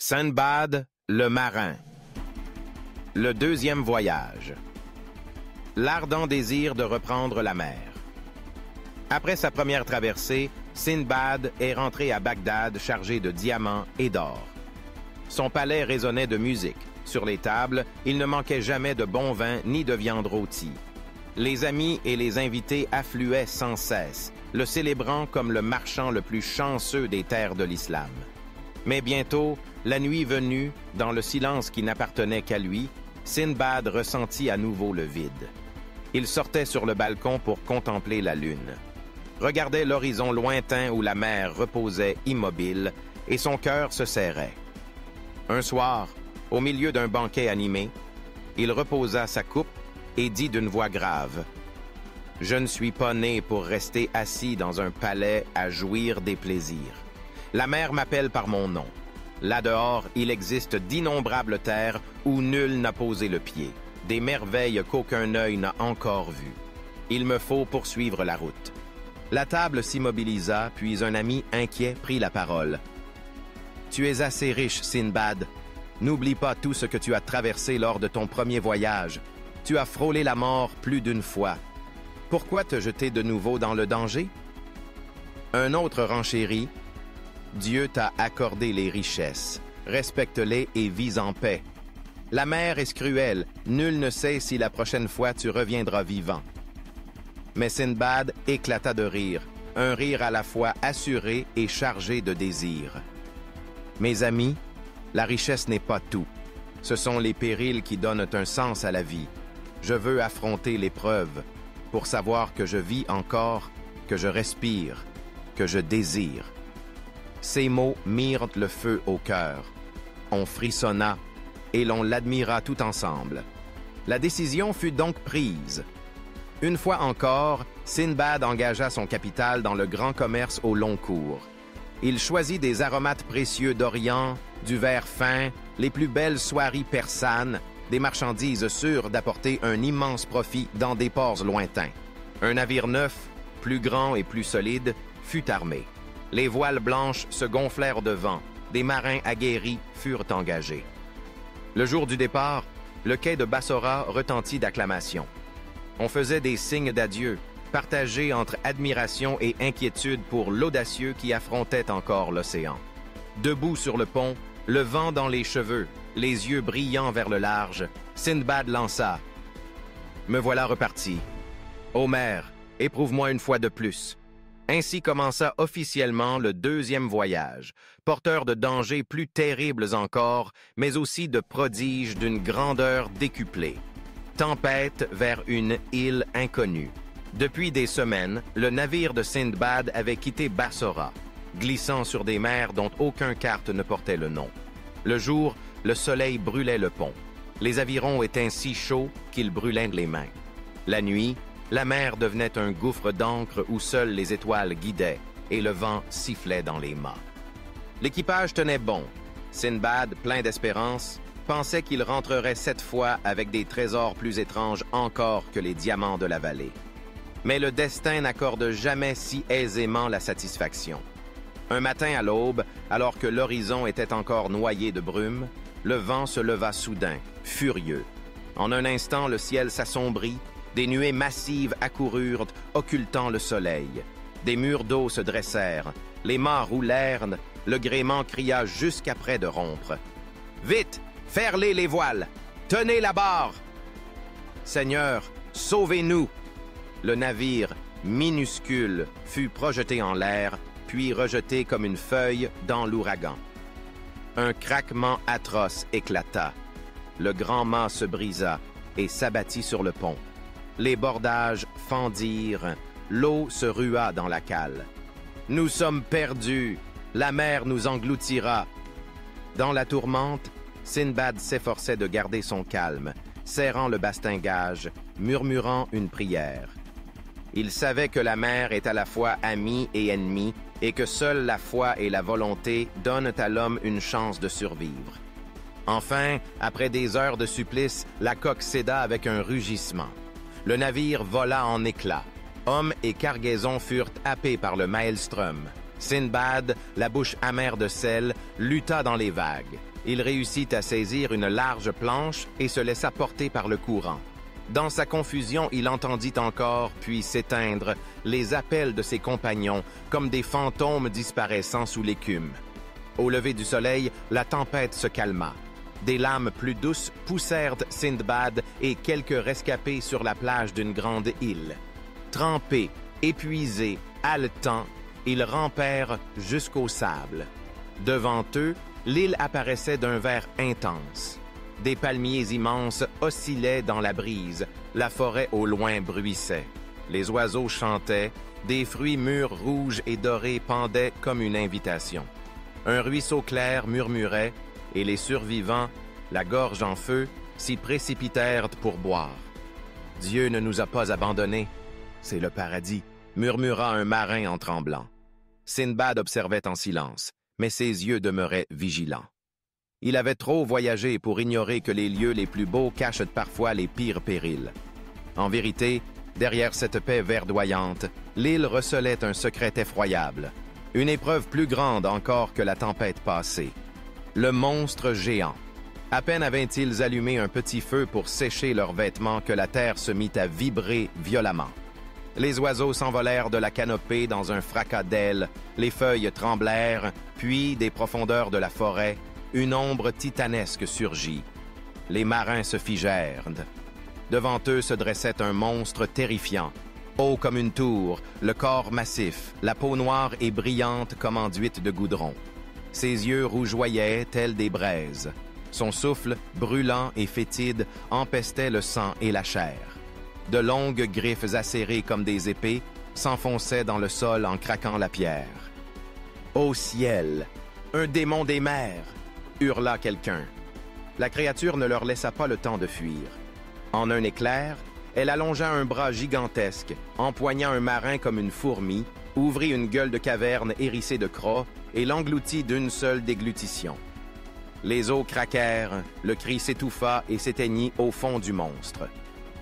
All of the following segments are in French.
Sindbad, le marin. Le deuxième voyage. L'ardent désir de reprendre la mer. Après sa première traversée, Sindbad est rentré à Bagdad chargé de diamants et d'or. Son palais résonnait de musique. Sur les tables, il ne manquait jamais de bon vin ni de viande rôtie. Les amis et les invités affluaient sans cesse, le célébrant comme le marchand le plus chanceux des terres de l'islam. Mais bientôt, la nuit venue, dans le silence qui n'appartenait qu'à lui, Sindbad ressentit à nouveau le vide. Il sortait sur le balcon pour contempler la lune. Regardait l'horizon lointain où la mer reposait immobile et son cœur se serrait. Un soir, au milieu d'un banquet animé, il reposa sa coupe et dit d'une voix grave: « Je ne suis pas né pour rester assis dans un palais à jouir des plaisirs. La mer m'appelle par mon nom. Là-dehors, il existe d'innombrables terres où nul n'a posé le pied, des merveilles qu'aucun œil n'a encore vues. Il me faut poursuivre la route. » La table s'immobilisa, puis un ami inquiet prit la parole. « Tu es assez riche, Sindbad. N'oublie pas tout ce que tu as traversé lors de ton premier voyage. Tu as frôlé la mort plus d'une fois. Pourquoi te jeter de nouveau dans le danger? » Un autre renchérit. « Dieu t'a accordé les richesses. Respecte-les et vis en paix. La mer est cruelle. Nul ne sait si la prochaine fois tu reviendras vivant. » Mais Sindbad éclata de rire, un rire à la fois assuré et chargé de désir. « Mes amis, la richesse n'est pas tout. Ce sont les périls qui donnent un sens à la vie. Je veux affronter l'épreuve pour savoir que je vis encore, que je respire, que je désire. » Ces mots mirent le feu au cœur. On frissonna et l'on l'admira tout ensemble. La décision fut donc prise. Une fois encore, Sindbad engagea son capital dans le grand commerce au long cours. Il choisit des aromates précieux d'Orient, du verre fin, les plus belles soieries persanes, des marchandises sûres d'apporter un immense profit dans des ports lointains. Un navire neuf, plus grand et plus solide, fut armé. Les voiles blanches se gonflèrent de vent, des marins aguerris furent engagés. Le jour du départ, le quai de Bassora retentit d'acclamations. On faisait des signes d'adieu, partagés entre admiration et inquiétude pour l'audacieux qui affrontait encore l'océan. Debout sur le pont, le vent dans les cheveux, les yeux brillants vers le large, Sindbad lança: « Me voilà reparti. Ô mer, éprouve-moi une fois de plus. » Ainsi commença officiellement le deuxième voyage, porteur de dangers plus terribles encore, mais aussi de prodiges d'une grandeur décuplée. Tempête vers une île inconnue. Depuis des semaines, le navire de Sindbad avait quitté Bassora, glissant sur des mers dont aucun carte ne portait le nom. Le jour, le soleil brûlait le pont. Les avirons étaient si chauds qu'ils brûlaient les mains. La nuit, la mer devenait un gouffre d'encre où seules les étoiles guidaient et le vent sifflait dans les mâts. L'équipage tenait bon. Sindbad, plein d'espérance, pensait qu'il rentrerait cette fois avec des trésors plus étranges encore que les diamants de la vallée. Mais le destin n'accorde jamais si aisément la satisfaction. Un matin à l'aube, alors que l'horizon était encore noyé de brume, le vent se leva soudain, furieux. En un instant, le ciel s'assombrit. Des nuées massives accoururent, occultant le soleil. Des murs d'eau se dressèrent. Les mâts roulèrent. Le gréement cria jusqu'après de rompre. « Vite! Ferlez les voiles! Tenez la barre! »« Seigneur, sauvez-nous !» Le navire, minuscule, fut projeté en l'air, puis rejeté comme une feuille dans l'ouragan. Un craquement atroce éclata. Le grand mât se brisa et s'abattit sur le pont. Les bordages fendirent, l'eau se rua dans la cale. « Nous sommes perdus, la mer nous engloutira. » Dans la tourmente, Sindbad s'efforçait de garder son calme, serrant le bastingage, murmurant une prière. Il savait que la mer est à la fois amie et ennemie, et que seule la foi et la volonté donnent à l'homme une chance de survivre. Enfin, après des heures de supplice, la coque céda avec un rugissement. Le navire vola en éclats. Hommes et cargaisons furent happés par le maelstrom. Sindbad, la bouche amère de sel, lutta dans les vagues. Il réussit à saisir une large planche et se laissa porter par le courant. Dans sa confusion, il entendit encore, puis s'éteindre, les appels de ses compagnons, comme des fantômes disparaissant sous l'écume. Au lever du soleil, la tempête se calma. Des lames plus douces poussèrent Sindbad et quelques rescapés sur la plage d'une grande île. Trempés, épuisés, haletants, ils rampèrent jusqu'au sable. Devant eux, l'île apparaissait d'un vert intense. Des palmiers immenses oscillaient dans la brise, la forêt au loin bruissait. Les oiseaux chantaient, des fruits mûrs rouges et dorés pendaient comme une invitation. Un ruisseau clair murmurait, et les survivants, la gorge en feu, s'y précipitèrent pour boire. « Dieu ne nous a pas abandonnés, c'est le paradis », murmura un marin en tremblant. Sindbad observait en silence, mais ses yeux demeuraient vigilants. Il avait trop voyagé pour ignorer que les lieux les plus beaux cachent parfois les pires périls. En vérité, derrière cette paix verdoyante, l'île recelait un secret effroyable, une épreuve plus grande encore que la tempête passée. Le monstre géant. À peine avaient-ils allumé un petit feu pour sécher leurs vêtements que la terre se mit à vibrer violemment. Les oiseaux s'envolèrent de la canopée dans un fracas d'ailes, les feuilles tremblèrent, puis, des profondeurs de la forêt, une ombre titanesque surgit. Les marins se figèrent. Devant eux se dressait un monstre terrifiant, haut comme une tour, le corps massif, la peau noire et brillante comme enduite de goudron. Ses yeux rougeoyaient tels des braises. Son souffle, brûlant et fétide, empestait le sang et la chair. De longues griffes acérées comme des épées s'enfonçaient dans le sol en craquant la pierre. « Ô ciel! Un démon des mers! » hurla quelqu'un. La créature ne leur laissa pas le temps de fuir. En un éclair, elle allongea un bras gigantesque, empoigna un marin comme une fourmi, ouvrit une gueule de caverne hérissée de crocs et l'engloutit d'une seule déglutition. Les os craquèrent, le cri s'étouffa et s'éteignit au fond du monstre.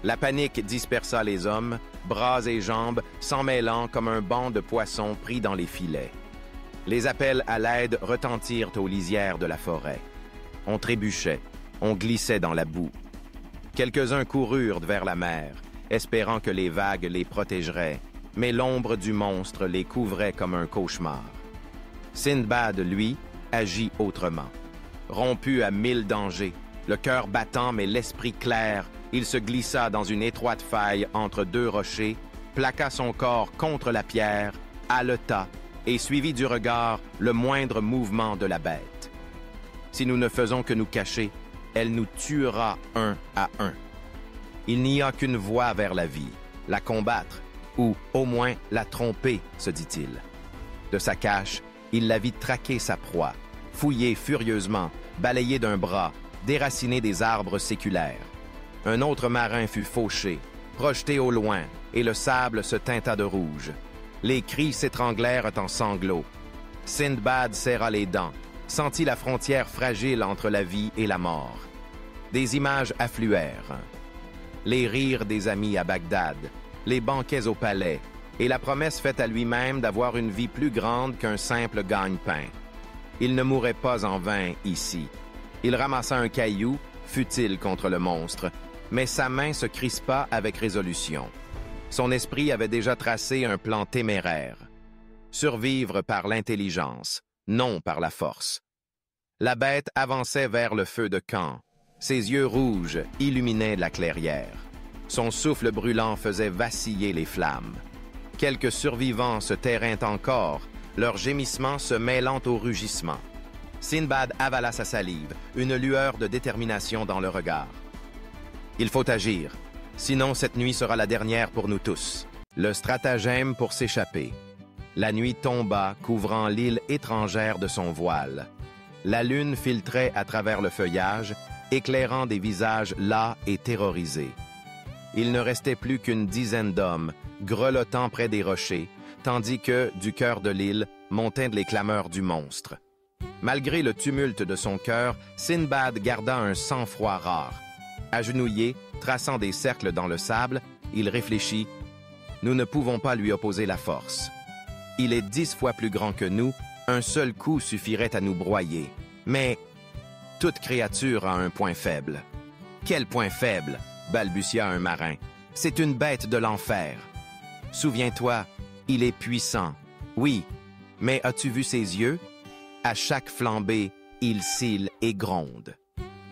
La panique dispersa les hommes, bras et jambes s'emmêlant comme un banc de poissons pris dans les filets. Les appels à l'aide retentirent aux lisières de la forêt. On trébuchait, on glissait dans la boue. Quelques-uns coururent vers la mer, espérant que les vagues les protégeraient, mais l'ombre du monstre les couvrait comme un cauchemar. Sindbad, lui, agit autrement. Rompu à 1000 dangers, le cœur battant mais l'esprit clair, il se glissa dans une étroite faille entre deux rochers, plaqua son corps contre la pierre, haleta et suivit du regard le moindre mouvement de la bête. Si nous ne faisons que nous cacher, elle nous tuera un à un. Il n'y a qu'une voie vers la vie, la combattre, ou au moins la tromper, se dit-il. De sa cache, il la vit traquer sa proie, fouiller furieusement, balayer d'un bras, déraciner des arbres séculaires. Un autre marin fut fauché, projeté au loin, et le sable se teinta de rouge. Les cris s'étranglèrent en sanglots. Sindbad serra les dents, sentit la frontière fragile entre la vie et la mort. Des images affluèrent. Les rires des amis à Bagdad, les banquets au palais, et la promesse faite à lui-même d'avoir une vie plus grande qu'un simple gagne-pain. Il ne mourrait pas en vain ici. Il ramassa un caillou, futile contre le monstre, mais sa main se crispa avec résolution. Son esprit avait déjà tracé un plan téméraire. Survivre par l'intelligence, non par la force. La bête avançait vers le feu de camp. Ses yeux rouges illuminaient la clairière. Son souffle brûlant faisait vaciller les flammes. Quelques survivants se terraient encore, leurs gémissements se mêlant au rugissement. Sindbad avala sa salive, une lueur de détermination dans le regard. Il faut agir, sinon cette nuit sera la dernière pour nous tous. Le stratagème pour s'échapper. La nuit tomba, couvrant l'île étrangère de son voile. La lune filtrait à travers le feuillage, éclairant des visages las et terrorisés. Il ne restait plus qu'une dizaine d'hommes, grelottant près des rochers, tandis que, du cœur de l'île, montaient les clameurs du monstre. Malgré le tumulte de son cœur, Sindbad garda un sang-froid rare. Agenouillé, traçant des cercles dans le sable, il réfléchit. Nous ne pouvons pas lui opposer la force. Il est 10 fois plus grand que nous, un seul coup suffirait à nous broyer. Mais Toute créature a un point faible. Quel point faible? Balbutia un marin. C'est une bête de l'enfer. Souviens-toi, il est puissant. Oui, mais as-tu vu ses yeux? À chaque flambée, il cille et gronde.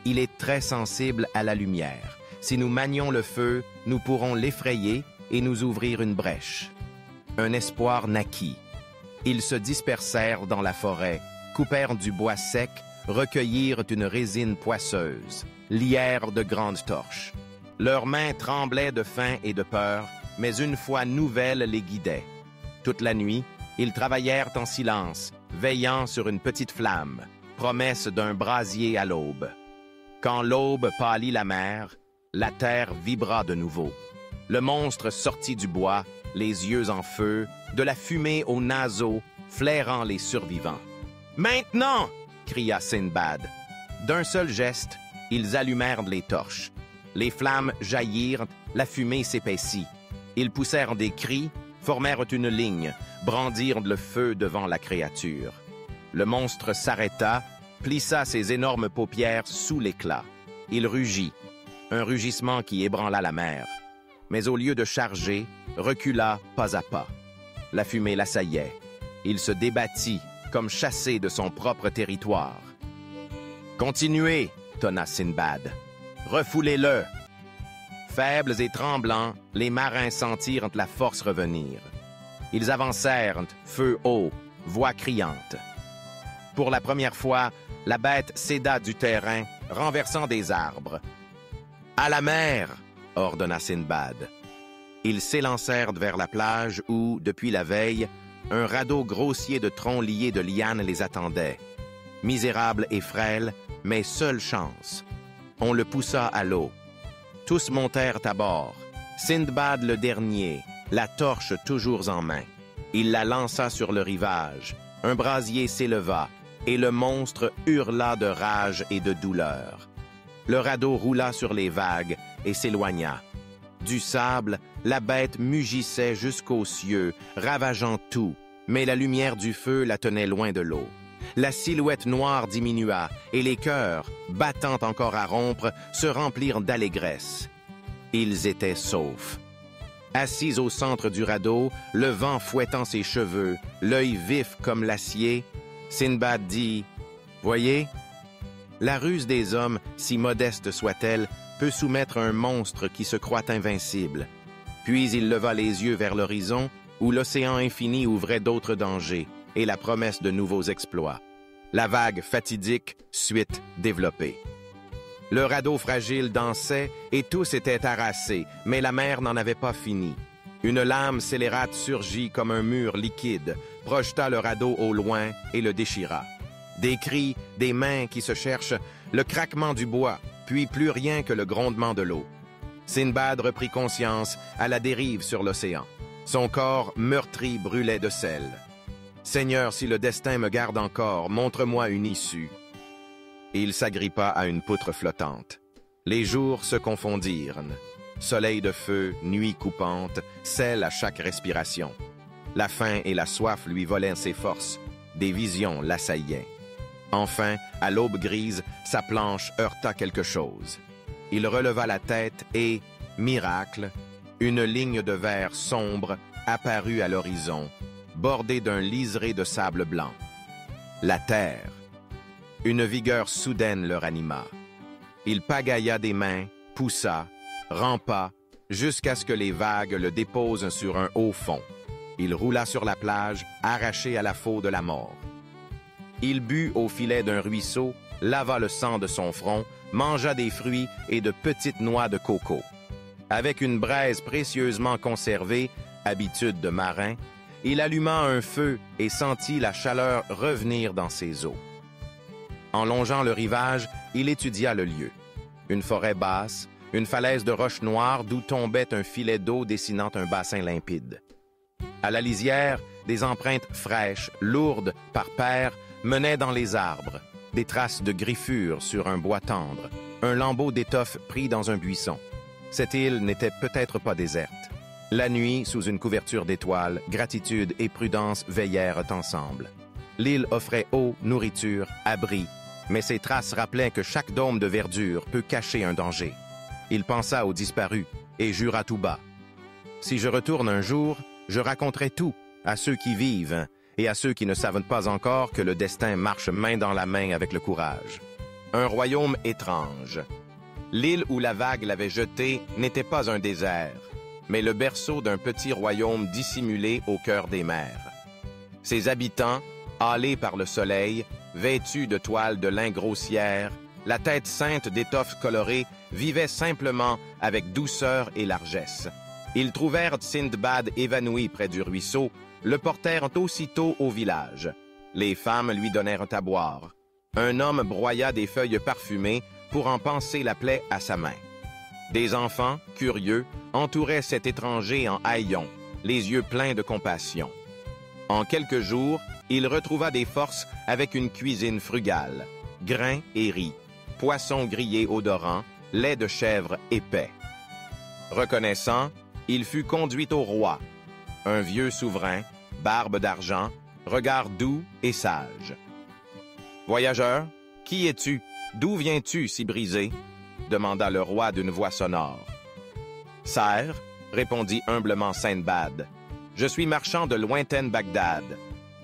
Il est très sensible à la lumière. Si nous manions le feu, nous pourrons l'effrayer et nous ouvrir une brèche. Un espoir naquit. Ils se dispersèrent dans la forêt, coupèrent du bois sec, recueillirent une résine poisseuse, lièrent de grandes torches. Leurs mains tremblaient de faim et de peur, mais une foi nouvelle les guidait. Toute la nuit, ils travaillèrent en silence, veillant sur une petite flamme, promesse d'un brasier à l'aube. Quand l'aube pâlit la mer, la terre vibra de nouveau. Le monstre sortit du bois, les yeux en feu, de la fumée aux naseaux, flairant les survivants. « Maintenant !» cria Sindbad. D'un seul geste, ils allumèrent les torches. Les flammes jaillirent, la fumée s'épaissit. Ils poussèrent des cris, formèrent une ligne, brandirent le feu devant la créature. Le monstre s'arrêta, plissa ses énormes paupières sous l'éclat. Il rugit, un rugissement qui ébranla la mer. Mais au lieu de charger, recula pas à pas. La fumée l'assaillait. Il se débattit, comme chassé de son propre territoire. « Continuez !» tonna Sindbad. « Refoulez-le !» Faibles et tremblants, les marins sentirent la force revenir. Ils avancèrent, feu haut, voix criante. Pour la première fois, la bête céda du terrain, renversant des arbres. « À la mer !» ordonna Sindbad. Ils s'élancèrent vers la plage où, depuis la veille, un radeau grossier de troncs liés de lianes les attendait. Misérable et frêle, mais seule chance. On le poussa à l'eau. Tous montèrent à bord. Sindbad le dernier, la torche toujours en main. Il la lança sur le rivage. Un brasier s'éleva, et le monstre hurla de rage et de douleur. Le radeau roula sur les vagues et s'éloigna. Du sable, la bête mugissait jusqu'aux cieux, ravageant tout, mais la lumière du feu la tenait loin de l'eau. La silhouette noire diminua, et les cœurs, battant encore à rompre, se remplirent d'allégresse. Ils étaient saufs. Assis au centre du radeau, le vent fouettant ses cheveux, l'œil vif comme l'acier, Sindbad dit « Voyez, la ruse des hommes, si modeste soit-elle, peut soumettre un monstre qui se croit invincible. » Puis il leva les yeux vers l'horizon, où l'océan infini ouvrait d'autres dangers et la promesse de nouveaux exploits. La vague fatidique, suite développée. Le radeau fragile dansait et tous étaient harassés, mais la mer n'en avait pas fini. Une lame scélérate surgit comme un mur liquide, projeta le radeau au loin et le déchira. Des cris, des mains qui se cherchent, le craquement du bois, puis plus rien que le grondement de l'eau. Sindbad reprit conscience à la dérive sur l'océan. Son corps meurtri brûlait de sel. « Seigneur, si le destin me garde encore, montre-moi une issue. » Il s'agrippa à une poutre flottante. Les jours se confondirent. Soleil de feu, nuit coupante, sel à chaque respiration. La faim et la soif lui volaient ses forces. Des visions l'assaillissaient. Enfin, à l'aube grise, sa planche heurta quelque chose. Il releva la tête et, miracle, une ligne de verre sombre apparut à l'horizon, bordée d'un liseré de sable blanc. La terre. Une vigueur soudaine le ranima. Il pagailla des mains, poussa, rampa, jusqu'à ce que les vagues le déposent sur un haut fond. Il roula sur la plage, arraché à la faulx de la mort. Il but au filet d'un ruisseau, lava le sang de son front, mangea des fruits et de petites noix de coco. Avec une braise précieusement conservée, habitude de marin, il alluma un feu et sentit la chaleur revenir dans ses os. En longeant le rivage, il étudia le lieu. Une forêt basse, une falaise de roches noires d'où tombait un filet d'eau dessinant un bassin limpide. À la lisière, des empreintes fraîches, lourdes, par paires, menaient dans les arbres, des traces de griffures sur un bois tendre, un lambeau d'étoffe pris dans un buisson. Cette île n'était peut-être pas déserte. La nuit, sous une couverture d'étoiles, gratitude et prudence veillèrent ensemble. L'île offrait eau, nourriture, abri, Mais ces traces rappelaient que chaque dôme de verdure peut cacher un danger. Il pensa aux disparus et jura tout bas. « Si je retourne un jour, je raconterai tout à ceux qui vivent et à ceux qui ne savent pas encore que le destin marche main dans la main avec le courage. » Un royaume étrange. L'île où la vague l'avait jeté n'était pas un désert, mais le berceau d'un petit royaume dissimulé au cœur des mers. Ses habitants, hâlés par le soleil, vêtus de toiles de lin grossière, la tête ceinte d'étoffes colorées, vivaient simplement avec douceur et largesse. Ils trouvèrent Sindbad évanoui près du ruisseau, le portèrent aussitôt au village. Les femmes lui donnèrent à boire. Un homme broya des feuilles parfumées pour en panser la plaie à sa main. Des enfants, curieux, entouraient cet étranger en haillons, les yeux pleins de compassion. En quelques jours, il retrouva des forces avec une cuisine frugale, grains et riz, poissons grillés odorants, lait de chèvre épais. Reconnaissant, il fut conduit au roi, un vieux souverain, barbe d'argent, regard doux et sage. « Voyageur, qui es-tu? D'où viens-tu si brisé? » demanda le roi d'une voix sonore. « Sire, répondit humblement Sindbad, je suis marchand de lointaine Bagdad.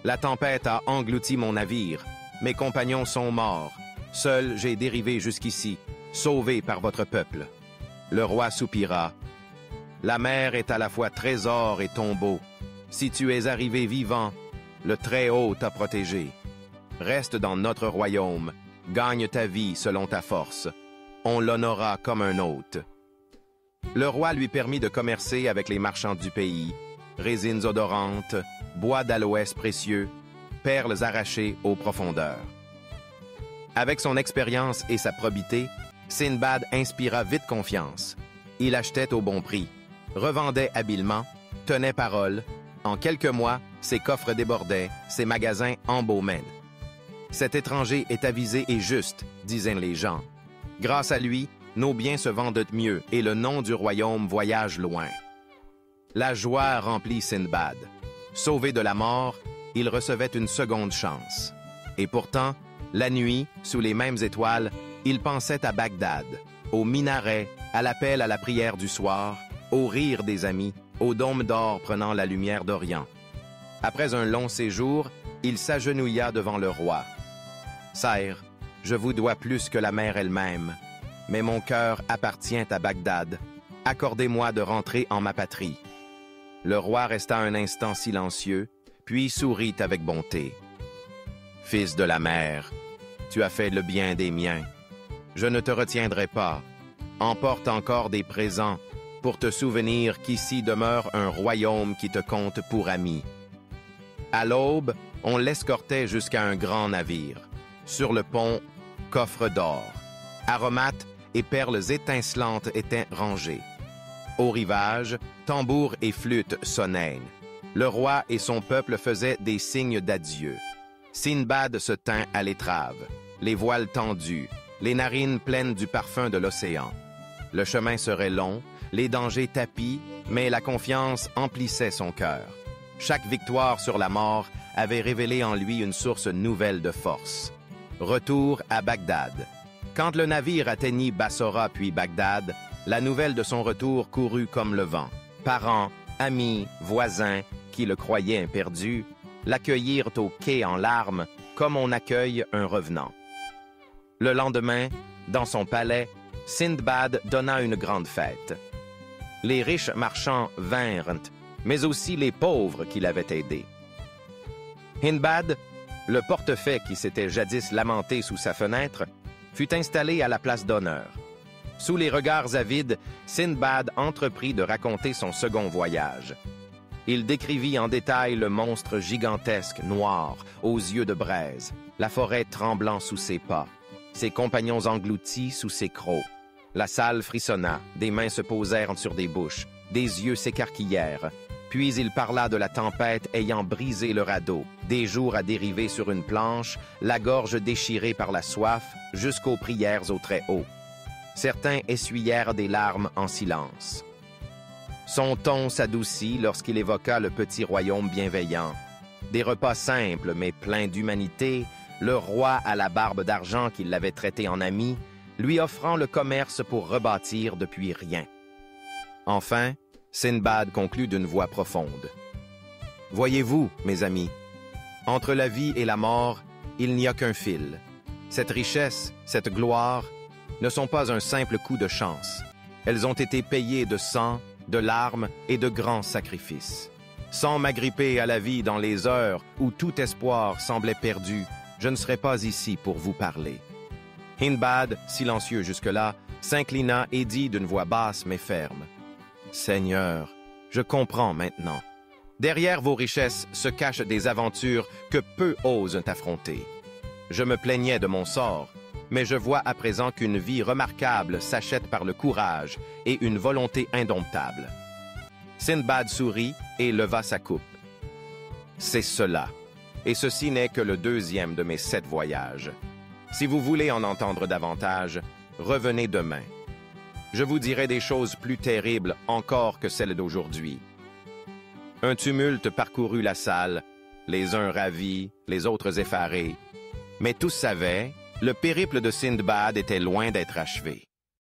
La tempête a englouti mon navire, mes compagnons sont morts. Seul j'ai dérivé jusqu'ici, sauvé par votre peuple. » Le roi soupira. « La mer est à la fois trésor et tombeau. Si tu es arrivé vivant, le Très-Haut t'a protégé. Reste dans notre royaume, gagne ta vie selon ta force. On l'honora comme un hôte. » Le roi lui permit de commercer avec les marchands du pays, résines odorantes, bois d'aloès précieux, perles arrachées aux profondeurs. Avec son expérience et sa probité, Sindbad inspira vite confiance. Il achetait au bon prix, revendait habilement, tenait parole. En quelques mois, ses coffres débordaient, ses magasins embaumaient. Cet étranger est avisé et juste, disaient les gens. Grâce à lui, nos biens se vendent mieux et le nom du royaume voyage loin. La joie remplit Sindbad. Sauvé de la mort, il recevait une seconde chance. Et pourtant, la nuit, sous les mêmes étoiles, il pensait à Bagdad, aux minarets, à l'appel à la prière du soir, au rire des amis, au dôme d'or prenant la lumière d'Orient. Après un long séjour, il s'agenouilla devant le roi. « Sire, je vous dois plus que la mer elle-même, mais mon cœur appartient à Bagdad. Accordez-moi de rentrer en ma patrie. » Le roi resta un instant silencieux, puis sourit avec bonté. « Fils de la mer, tu as fait le bien des miens. Je ne te retiendrai pas. Emporte encore des présents pour te souvenir qu'ici demeure un royaume qui te compte pour ami. » À l'aube, on l'escortait jusqu'à un grand navire. Sur le pont, coffre d'or. Aromates et perles étincelantes étaient rangés. Au rivage, tambours et flûtes sonnaient. Le roi et son peuple faisaient des signes d'adieu. Sindbad se tint à l'étrave, les voiles tendus, les narines pleines du parfum de l'océan. Le chemin serait long, les dangers tapis, mais la confiance emplissait son cœur. Chaque victoire sur la mort avait révélé en lui une source nouvelle de force. Retour à Bagdad. Quand le navire atteignit Bassora puis Bagdad, la nouvelle de son retour courut comme le vent. Parents, amis, voisins, qui le croyaient perdu, l'accueillirent au quai en larmes, comme on accueille un revenant. Le lendemain, dans son palais, Sindbad donna une grande fête. Les riches marchands vinrent, mais aussi les pauvres qui l'avaient aidé. Hindbad, le portefaix qui s'était jadis lamenté sous sa fenêtre, fut installé à la place d'honneur. Sous les regards avides, Sindbad entreprit de raconter son second voyage. Il décrivit en détail le monstre gigantesque, noir, aux yeux de braise, la forêt tremblant sous ses pas, ses compagnons engloutis sous ses crocs. La salle frissonna, des mains se posèrent sur des bouches, des yeux s'écarquillèrent. Puis il parla de la tempête ayant brisé le radeau, des jours à dériver sur une planche, la gorge déchirée par la soif, jusqu'aux prières au Très-Haut. Certains essuyèrent des larmes en silence. Son ton s'adoucit lorsqu'il évoqua le petit royaume bienveillant. Des repas simples mais pleins d'humanité, le roi à la barbe d'argent qui l'avait traité en ami, lui offrant le commerce pour rebâtir depuis rien. Enfin, Sindbad conclut d'une voix profonde. « Voyez-vous, mes amis, entre la vie et la mort, il n'y a qu'un fil. Cette richesse, cette gloire, ne sont pas un simple coup de chance. Elles ont été payées de sang, de larmes et de grands sacrifices. Sans m'agripper à la vie dans les heures où tout espoir semblait perdu, je ne serais pas ici pour vous parler. » Hindbad, silencieux jusque-là, s'inclina et dit d'une voix basse mais ferme. « Seigneur, je comprends maintenant. Derrière vos richesses se cachent des aventures que peu osent affronter. Je me plaignais de mon sort, mais je vois à présent qu'une vie remarquable s'achète par le courage et une volonté indomptable. » Sindbad sourit et leva sa coupe. « C'est cela, et ceci n'est que le deuxième de mes 7 voyages. Si vous voulez en entendre davantage, revenez demain. Je vous dirai des choses plus terribles encore que celles d'aujourd'hui. » Un tumulte parcourut la salle, les uns ravis, les autres effarés. Mais tous savaient, le périple de Sindbad était loin d'être achevé.